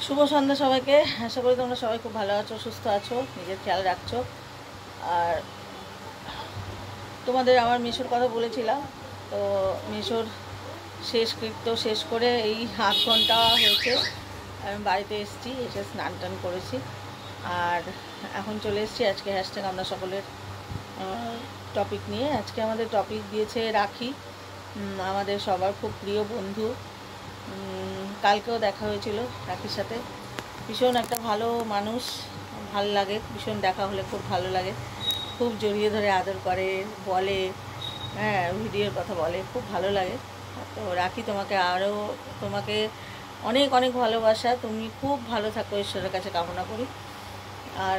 শুভ সন্ধ্যা সবাইকে। আশা করি তোমরা সবাই খুব ভালো আছো, সুস্থ আছো, নিজের খেয়াল রাখছো। আর তোমাদের আমার মিশোর কথা বলেছিলাম, তো মিশোর শেষকৃত্য শেষ করে এই 8 ঘন্টা হয়েছে আমি বাড়িতে এসেছি, এসে স্নান টান করেছি। আর এখন চলে এসেছি আজকে হ্যাশট্যাগ আমরা সকলের টপিক নিয়ে। আজকে আমাদের টপিক দিয়েছে রাখি, আমাদের সবার খুব প্রিয় বন্ধু। কালকেও দেখা হয়েছিল রাখির সাথে। ভীষণ একটা ভালো মানুষ, ভাল লাগে, ভীষণ দেখা হলে খুব ভালো লাগে, খুব জড়িয়ে ধরে আদর করে, বলে, হ্যাঁ ভিডিওর কথা বলে, খুব ভালো লাগে। তো রাখি তোমাকে অনেক অনেক ভালোবাসা, তুমি খুব ভালো থাকো, ঈশ্বরের কাছে কামনা করি। আর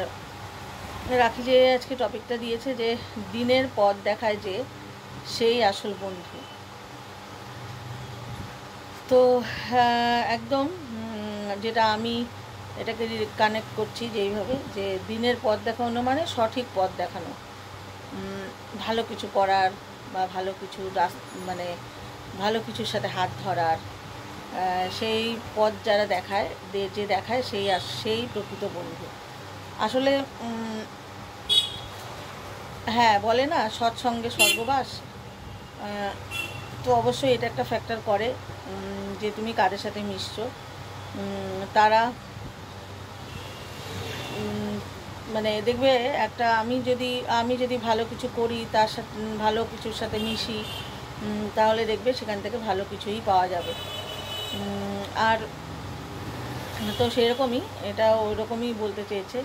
রাখি যে আজকে টপিকটা দিয়েছে যে দিনের পথ দেখায় যে সেই আসল বন্ধু। তো একদম যেটা আমি এটাকে কানেক্ট করছি যেইভাবে, যে দিনের পথ দেখানো মানে সঠিক পথ দেখানো, ভালো কিছু করার বা ভালো কিছু মানে ভালো কিছুর সাথে হাত ধরার, সেই পথ যারা দেখায়, যে দেখায় সেই প্রকৃত বন্ধু আসলে। হ্যাঁ, বলে না সৎসঙ্গে স্বর্গবাস। তো অবশ্যই এটা একটা ফ্যাক্টর করে যে তুমি কাদের সাথে মিশছো। তারা মানে দেখবে একটা আমি যদি ভালো কিছু করি, তার সাথে ভালো কিছুর সাথে মিশি, তাহলে দেখবে সেখান থেকে ভালো কিছুই পাওয়া যাবে। আর তো সেরকমই এটা ওই রকমই বলতে চেয়েছে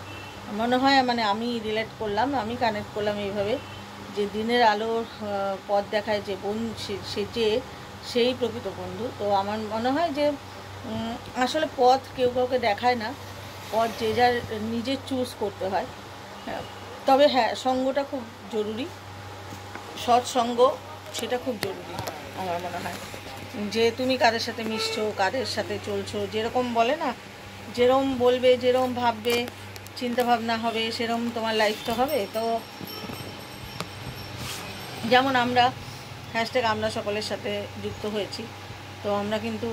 মনে হয়, মানে আমি রিলেট করলাম, আমি কানেক্ট করলাম এইভাবে যে দিনের আলোর পথ দেখায় যে সে যে সেই প্রকৃত বন্ধু। তো আমার মনে হয় যে আসলে পথ কেউ কাউকে দেখায় না, পথ যে যার নিজে চুজ করতে হয়। তবে হ্যাঁ, সঙ্গটা খুব জরুরি, সৎসঙ্গ সেটা খুব জরুরি আমার মনে হয়। যে তুমি কাদের সাথে মিশছো, কাদের সাথে চলছো, যেরকম বলে না, যেরম বলবে, যেরম ভাববে, চিন্তা ভাবনা হবে, সেরম তোমার লাইফটা হবে। তো যেমন আমরা হ্যাশট্যাগ আমরা সকলের সাথে যুক্ত হয়েছি, তো আমরা কিন্তু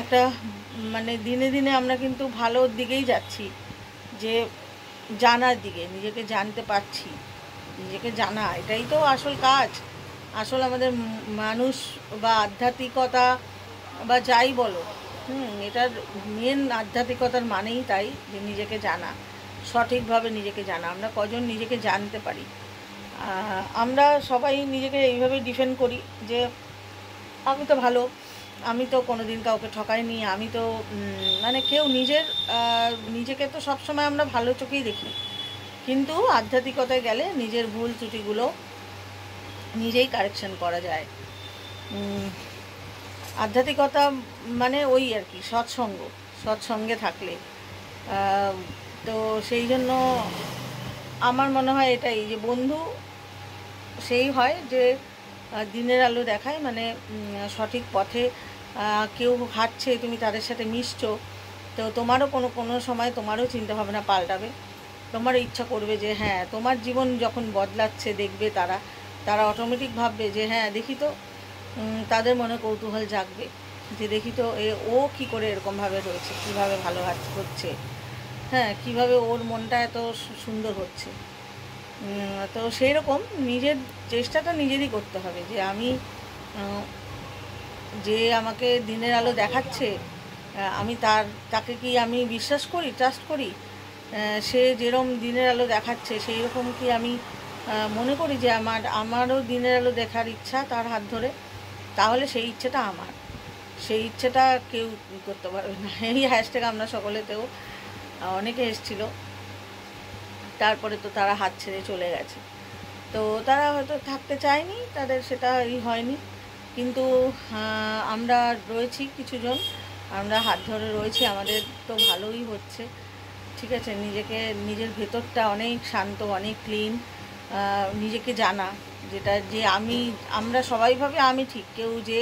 একটা মানে দিনে দিনে আমরা কিন্তু ভালোর দিকেই যাচ্ছি, যে জানার দিকে, নিজেকে জানতে পারছি, নিজেকে জানা এটাই তো আসল কাজ। আসল আমাদের মানুষ বা আধ্যাত্মিকতা বা যাই বলো, এটার মেন আধ্যাত্মিকতার মানেই তাই, যে নিজেকে জানা, সঠিকভাবে নিজেকে জানা। আমরা কজন নিজেকে জানতে পারি? আমরা সবাই নিজেকে এইভাবে ডিফেন্ড করি যে আমি তো ভালো, আমি তো কোনো দিন কাউকে ঠকাইনি, আমি তো মানে কেউ নিজেকে তো সবসময় আমরা ভালো চোখেই দেখি, কিন্তু আধ্যাত্মিকতায় গেলে নিজের ভুল ত্রুটিগুলো নিজেই কারেকশন করা যায়। আধ্যাত্মিকতা মানে ওই আর কি সৎসঙ্গে থাকলে। তো সেই জন্য আমার মনে হয় এটাই, যে বন্ধু সেই হয় যে দিনের আলো দেখায়, মানে সঠিক পথে কেউ হাঁটছে, তুমি তাদের সাথে মিশছো, তো তোমারও কোনো সময় তোমারও চিন্তাভাবনা পাল্টাবে, তোমারও ইচ্ছা করবে যে হ্যাঁ, তোমার জীবন যখন বদলাচ্ছে দেখবে তারা অটোমেটিক ভাববে যে হ্যাঁ দেখি তো, তাদের মনে কৌতূহল জাগবে যে দেখি তো ও কী করে এরকমভাবে রয়েছে, কীভাবে ভালো হচ্ছে, হ্যাঁ কীভাবে ওর মনটা এত সুন্দর হচ্ছে। তো সেই রকম নিজের চেষ্টাটা নিজেরই করতে হবে, যে আমি যে আমাকে দিনের আলো দেখাচ্ছে, আমি তাকে কি আমি বিশ্বাস করি, ট্রাস্ট করি? সে যেরকম দিনের আলো দেখাচ্ছে সেই রকম কি আমি মনে করি যে আমারও দিনের আলো দেখার ইচ্ছা তার হাত ধরে? তাহলে সেই ইচ্ছেটা আমার, সেই ইচ্ছেটা কেউ করতে পারবে না। এই হ্যাশট্যাগ আমরা সকলেতেও অনেকে এসেছিল, তারপরে তো তারা হাত ছেড়ে চলে গেছে। তো তারা হয়তো থাকতে চায়নি, তাদের সেটা হয়নি, কিন্তু আমরা রয়েছি কিছুজন, আমরা হাত ধরে রয়েছি, আমাদের তো ভালোই হচ্ছে। ঠিক আছে, নিজের ভেতরটা অনেক শান্ত, অনেক ক্লিন, নিজেকে জানা, যেটা যে আমরা সবাই ভাবে আমি ঠিক, কেউ যে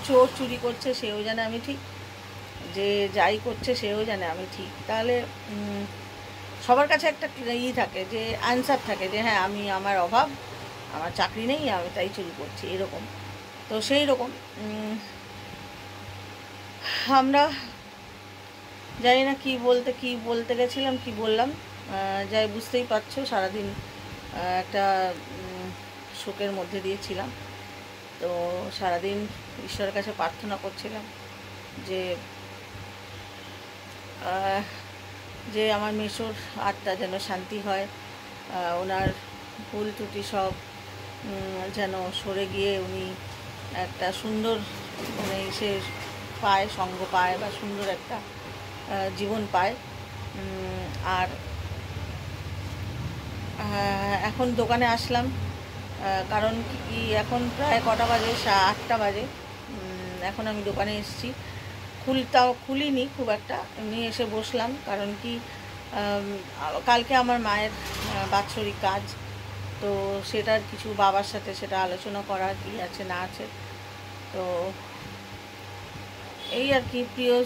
চোর চুরি করছে সেও জানে আমি ঠিক, যে যাই করছে সেও জানে আমি ঠিক। তাহলে সবার কাছে একটা থাকে, যে অ্যান্সার থাকে, যে হ্যাঁ আমার অভাব, আমার চাকরি নেই, আমি তাই চুরি করছি, এরকম। তো সেই রকম আমরা জানি না কি বলতে গেছিলাম, কি বললাম, যাই বুঝতেই পারছো সারাদিন একটা শোকের মধ্যে দিয়েছিলাম। তো সারাদিন ঈশ্বরের কাছে প্রার্থনা করছিলাম যে যে আমার মেসোর আত্মা যেন শান্তি হয়, ওনার ভুল ত্রুটি সব যেন সরে গিয়ে উনি একটা সুন্দর মানে সে পায়, সঙ্গ পায় বা সুন্দর একটা জীবন পায়। আর এখন দোকানে আসলাম, কারণ কি এখন প্রায় কটা বাজে, 8টা বাজে। এখন আমি দোকানে এসেছি, খুলিনি খুব একটা, এমনি এসে বসলাম। কারণ কি কালকে আমার মায়ের বাৎসরিক কাজ, তো সেটার কিছু বাবার সাথে সেটা আলোচনা করা, কি আছে না আছে। তো এই আর কি, প্রিয়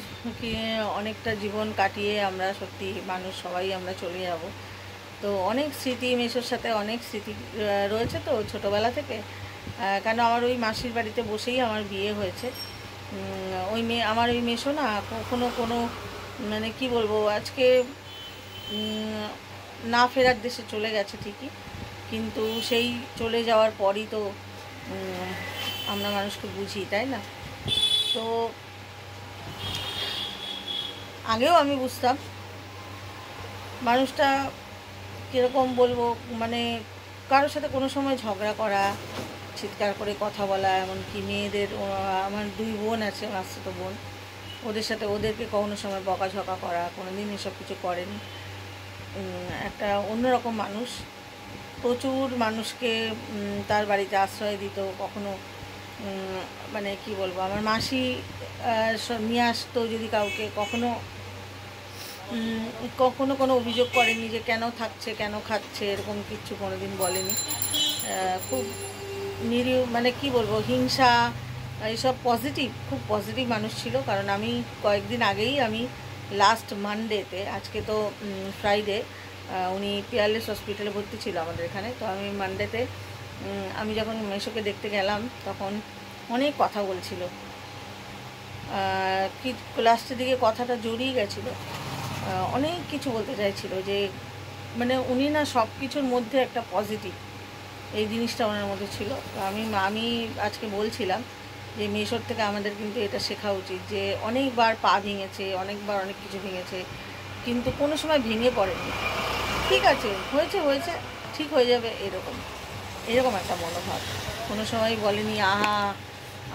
কি অনেকটা জীবন কাটিয়ে আমরা সত্যি মানুষ সবাই আমরা চলে যাব। তো অনেক স্মৃতি, মেসোর সাথে অনেক স্মৃতি রয়েছে তো ছোটোবেলা থেকে। কেন আমার ওই মাসির বাড়িতে বসেই আমার বিয়ে হয়েছে। আমার ওই মেসো না কখনো কোনো মানে কি বলবো, আজকে না ফেরার দেশে চলে গেছে ঠিকই, কিন্তু সেই চলে যাওয়ার পরই তো আমরা মানুষকে বুঝি, তাই না? তো আগেও আমি বুঝতাম মানুষটা কীরকম বলবো, মানে কারোর সাথে কোনো সময় ঝগড়া করা, চিৎকার করে কথা বলা, এমনকি মেয়েদের, আমার 2 বোন আছে, মাস্তুতো বোন, ওদেরকে কোনো সময় বকাঝকা করা, কোনো দিন এসব কিছু করেনি। একটা অন্যরকম মানুষ, প্রচুর মানুষকে তার বাড়িতে আশ্রয় দিত। কখনো মানে কি বলবো, আমার মাসি নিয়ে আসতো যদি কাউকে, কখনো কোনো অভিযোগ করেনি যে কেন থাকছে, কেন খাচ্ছে, এরকম কিচ্ছু কোনো দিন বলেনি। খুব নিরীহ, মানে কি বলবো, হিংসা এইসব খুব পজিটিভ মানুষ ছিল। কারণ আমি কয়েকদিন আগেই, আমি লাস্ট মানডেতে, আজকে তো ফ্রাইডে, উনি পিয়ারলেস হসপিটালে ভর্তি ছিল আমাদের এখানে। তো আমি মানডেতে আমি যখন মেসোকে দেখতে গেলাম, তখন অনেক কথা বলছিল, কি লাস্টের দিকে কথাটা জড়িয়ে গেছিলো, অনেক কিছু বলতে চাইছিল, যে মানে উনি না সব কিছুর মধ্যে একটা পজিটিভ, এই জিনিসটা ওনার মধ্যে ছিল। তো আমি আজকে বলছিলাম যে মেসোর থেকে আমাদের কিন্তু এটা শেখা উচিত, যে অনেকবার পা ভেঙেছে, অনেকবার অনেক কিছু ভেঙেছে, কিন্তু কোনো সময় ভেঙে পড়েনি। ঠিক আছে, হয়েছে, ঠিক হয়ে যাবে, এরকম একটা মনোভাব। কোনো সময় বলেনি আহা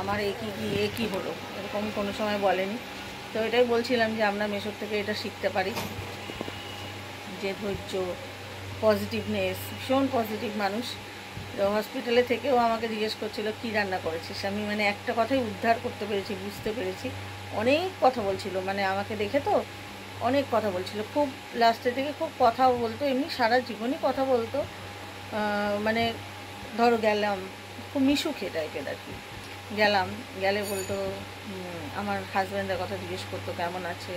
আমার এ কী হলো, এরকম কোনো সময় বলেনি। তো এটাই বলছিলাম যে আমরা মেসোর থেকে এটা শিখতে পারি, যে ধৈর্য, পজিটিভনেস, ভীষণ পজিটিভ মানুষ। হসপিটালে থেকেও আমাকে জিজ্ঞেস করছিল কী রান্না করেছিস, আমি মানে একটা কথাই উদ্ধার করতে পেরেছি, বুঝতে পেরেছি। অনেক কথা বলছিল, মানে আমাকে দেখে তো অনেক কথা বলছিল, খুব লাস্টের দিকে খুব কথাও বলতো, এমনি সারা জীবনই কথা বলতো। মানে ধরো গেলাম, খুব মিশুকে টাইপের আর কি, গেলে বলতো আমার হাজব্যান্ডের কথা জিজ্ঞেস করতো, কেমন আছে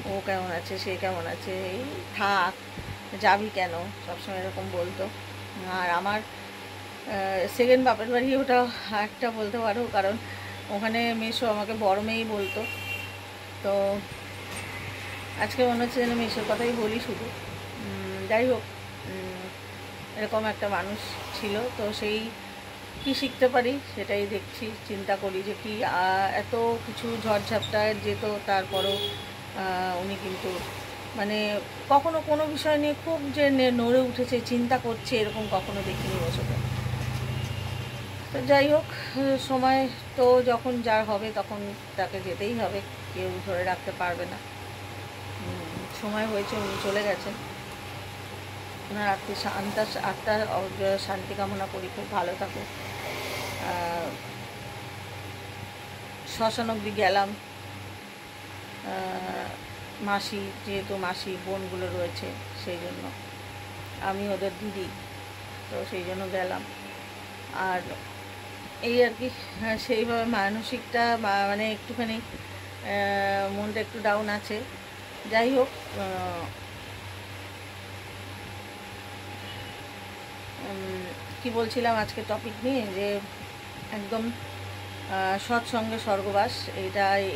ও, কেমন আছে সে, কেমন আছে, এই থাক, যাবি কেন, সবসময় এরকম বলতো। আর আমার সেকেন্ড বাপের বাড়ি, ওটা একটা বলতে পারো, কারণ ওখানে মেসো আমাকে বড় মেয়েই বলতো। তো আজকে মনে হচ্ছে যেন মেসোর কথাই বলি শুধু। যাই হোক, এরকম একটা মানুষ ছিল। তো সেই কি শিখতে পারি সেটাই দেখছি, চিন্তা করি যে কি এত কিছু ঝড়ঝাপটায় যেত, তারপরও উনি কিন্তু মানে কখনো কোনো বিষয় নিয়ে খুব যে নড়ে উঠেছে, চিন্তা করছে, এরকম কখনো দেখিনি বছরে। তো যাই হোক, সময় তো যখন যার হবে তখন তাকে যেতেই হবে, কেউ ধরে রাখতে পারবে না। সময় হয়েছে, উনি চলে গেছেন। ওনার আত্মার শান্তি কামনা করি, খুব ভালো থাকুক। শ্মশান অবধি গেলাম, মাসি, যেহেতু মাসি বোনগুলো রয়েছে সেই জন্য, আমি ওদের দিদি, তো সেই জন্য গেলাম। আর এই আর কি, সেইভাবে মানসিকটা মানে একটুখানি মনটা একটু ডাউন আছে। যাই হোক, কি বলছিলাম আজকে টপিক নিয়ে, যে একদম সৎসঙ্গে স্বর্গবাস,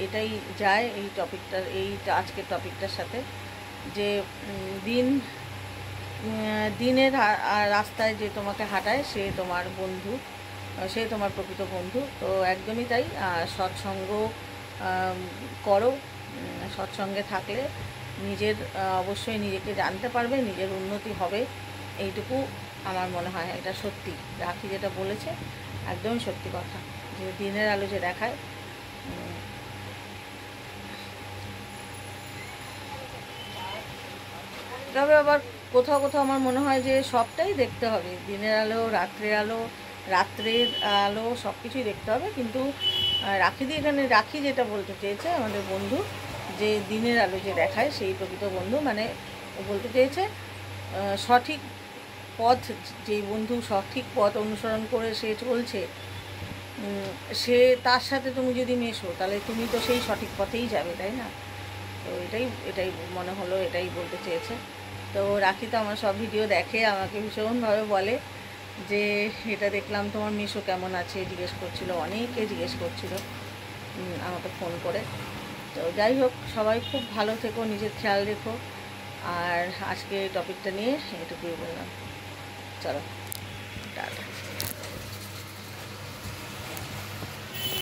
এটাই যায় এই টপিকটার, আজকের টপিকটার সাথে। যে দিনের রাস্তায় যে তোমাকে হাঁটায় সে তোমার বন্ধু, সে তোমার প্রকৃত বন্ধু। তো একদমই তাই, সৎসঙ্গ করো। সৎসঙ্গে থাকলে অবশ্যই নিজেকে জানতে পারবে, নিজের উন্নতি হবে, এইটুকু আমার মনে হয়। এটা সত্যি, রাখি যেটা বলেছে একদমই সত্যি কথা, যে দিনের আলো যে দেখায়। তবে আবার কোথাও কোথাও আমার মনে হয় যে সবটাই দেখতে হবে, দিনের আলো, রাত্রের আলো সব কিছুই দেখতে হবে। কিন্তু এখানে রাখি যেটা বলতে চেয়েছে আমাদের বন্ধু, যে দিনের আলো যে দেখায় সেই প্রকৃত বন্ধু, মানে ও বলতে চেয়েছে সঠিক পথ, যেই বন্ধু সঠিক পথ অনুসরণ করে সে চলছে, সে তার সাথে তুমি যদি মেশো তাহলে তুমি তো সেই সঠিক পথেই যাবে, তাই না? তো এটাই মনে হলো, এটাই বলতে চেয়েছে। তো রাখি তো আমার সব ভিডিও দেখে, আমাকে ভীষণভাবে বলে যে এটা দেখলাম তোমার মিশো কেমন আছে, জিজ্ঞেস করছিল, অনেকে জিজ্ঞেস করছিল আমাকে ফোন করে। তো যাই হোক, সবাই খুব ভালো থেকো, নিজের খেয়াল রেখো। আর আজকে টপিকটা নিয়ে এটুকুই বললাম। চলো, টাটা।